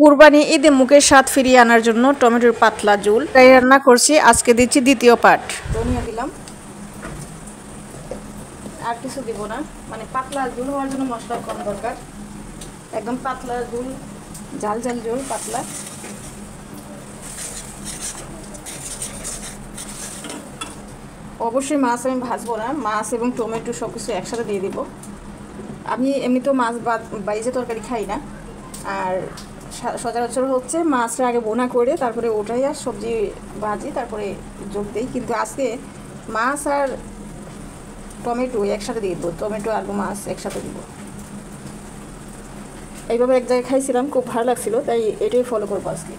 কুরবানি ঈদে মুখের স্বাদ ফিরিয়ে আনার জন্য টমেটোর পাতলা ঝোল তাই রান্না করছি। আজকে দিচ্ছি দ্বিতীয় পার্ট। ধনিয়া দিলাম, আর কিছু দিব না, মানে পাতলা ঝোল হওয়ার জন্য মশলা কম দরকার। একদম পাতলা ঝোল, ঝাল ঝাল ঝোল পাতলা। অবশ্যই মাছ আমি ভাজবো না, মাছ এবং টমেটো সব কিছু একসাথে দিয়ে দিব। আমি এমনিতেও মাছ বাইজে তরকারি খাই না, আর সচরাচর হচ্ছে মাছটা আগে বোনা করে তারপরে ওটাই আর সবজি ভাজি তারপরে যোগ দিই। কিন্তু আজকে মাছ আর টমেটো একসাথে দিয়ে দেবো, টমেটো আলু মাছ একসাথে দিব। এইভাবে এক জায়গায় খাইছিলাম, খুব ভালো লাগছিল, তাই এটাই ফলো করবো আজকে।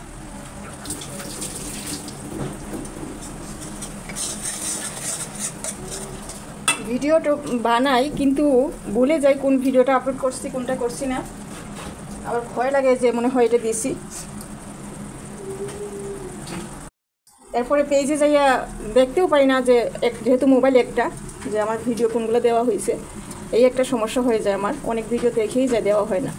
ভিডিওটা বানাই কিন্তু ভুলে যাই কোন ভিডিওটা আপলোড করছি কোনটা করছি না। আবার ভয় লাগে যে মনে হয় এটা দিয়েছি। এরপরে পেজে যাইয়া দেখতেও পাই না যে যেহেতু মোবাইল একটা, যে আমার ভিডিও কোনগুলো দেওয়া হয়েছে। এই একটা সমস্যা হয়ে যায়, আমার অনেক ভিডিও দেখেই যায়, দেওয়া হয় না।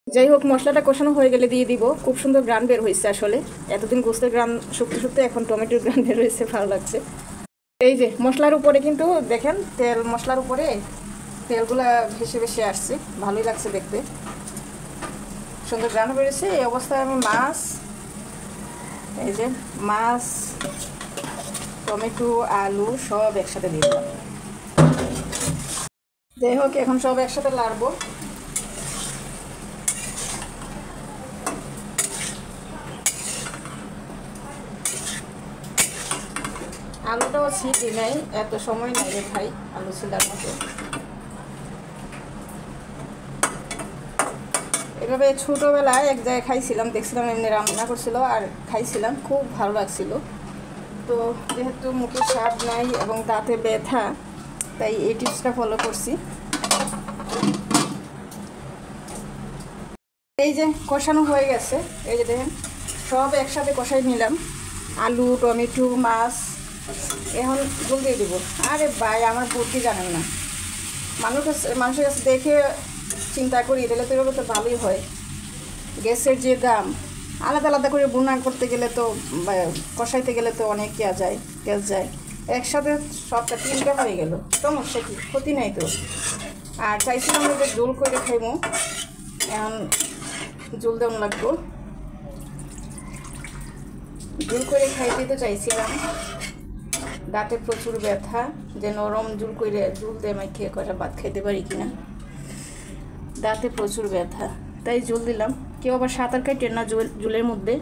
যাই হোক, মশলাটা কষানো হয়ে গেলে দিয়ে দিব। খুব সুন্দর গ্রান বের হয়েছে। আসলে এতদিন গোস্তের গ্রান শুকতে শুকতে এখন টমেটোর গ্রান বের হয়েছে, ভালো লাগছে। এই যে মশলার উপরে কিন্তু দেখেন তেল, মশলার উপরে তেলগুলা ভেসে ভেসে আসছে, ভালোই লাগছে দেখতে, সুন্দর গ্রান বেরিয়েছে। এই অবস্থায় আমি মাছ, এই যে মাছ, টমেটো, আলু সব একসাথে দিয়ে দিলাম। যাই হোক, এখন সব একসাথে লাড়বো। আলুটাও ছিটি নাই, এত সময় নাই রে ভাই আলু ছিলার মতো। এভাবে ছোটোবেলায় এক জায়গায় খাইছিলাম, দেখছিলাম এমনি রান্না করছিল আর খাইছিলাম, খুব ভালো লাগছিল। তো যেহেতু মুখে স্বাদ নাই এবং দাঁতে ব্যথা, তাই এই টিপসটা ফলো করছি। এই যে কষানো হয়ে গেছে, এই যে দেখেন সব একসাথে কষাই নিলাম, আলু, টমেটো, মাছ। এখন জল দিয়ে দিব। আরে ভাই, আমার বুদ্ধি জানেন না, মানুষের কাছে দেখে চিন্তা করি তাহলে তো এভাবে তো ভালোই হয়। গ্যাসের যে দাম, আলাদা আলাদা করে বুনা করতে গেলে তো, কষাইতে গেলে তো অনেক গ্যাস যায়। একসাথে সবটা 3টা হয়ে গেল, সমস্যা কি, ক্ষতি নাই তো। আর চাইছিলাম যে জোল করে খাইবো, এখন জল দেওয়া লাগবো। জল করে খাইতে তো চাইছিলাম, দাঁতে প্রচুর ব্যথা, যে নরম জল দিয়ে মাইকে কটা ভাত খাইতে পারি কিনা, দাঁতে প্রচুর ব্যথা, তাই জল দিলাম। কেউ আবার সাঁতার কাটে না জলের মধ্যে।